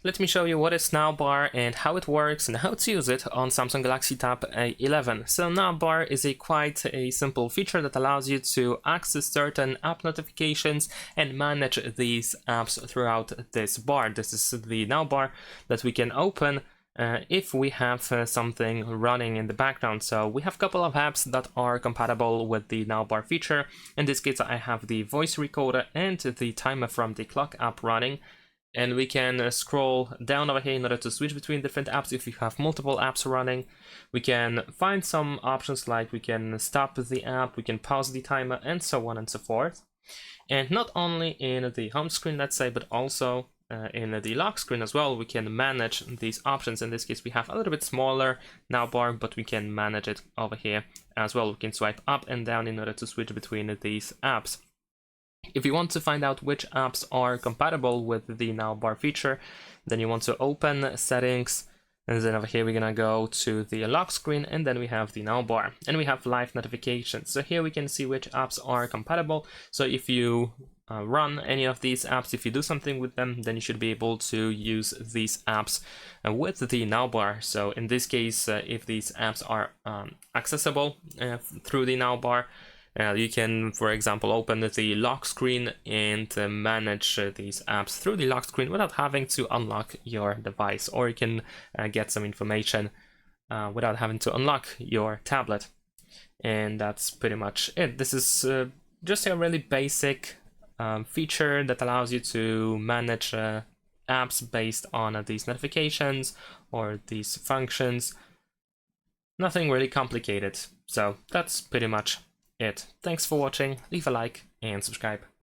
Let me show you what is Navbar and how it works and how to use it on Samsung Galaxy Tab A11. So Navbar is quite a simple feature that allows you to access certain app notifications and manage these apps throughout this bar. This is the Navbar that we can open if we have something running in the background. So we have a couple of apps that are compatible with the Navbar feature. In this case, I have the voice recorder and the timer from the clock app running. And we can scroll down over here in order to switch between different apps if you have multiple apps running. We can find some options like we can stop the app, we can pause the timer, and so on and so forth. And not only in the home screen, let's say, but also in the lock screen as well, we can manage these options. In this case, we have a little bit smaller Navbar, but we can manage it over here as well. We can swipe up and down in order to switch between these apps. If you want to find out which apps are compatible with the Navbar feature, then you want to open settings, and then over here we're gonna go to the lock screen, and then we have the Navbar, and we have live notifications. So here we can see which apps are compatible. So if you run any of these apps, if you do something with them, then you should be able to use these apps with the Navbar. So in this case, if these apps are accessible through the Navbar, you can, for example, open the lock screen and manage these apps through the lock screen without having to unlock your device, or you can get some information without having to unlock your tablet. And that's pretty much it. This is just a really basic feature that allows you to manage apps based on these notifications or these functions. Nothing really complicated. So that's pretty much it. Thanks for watching, leave a like and subscribe.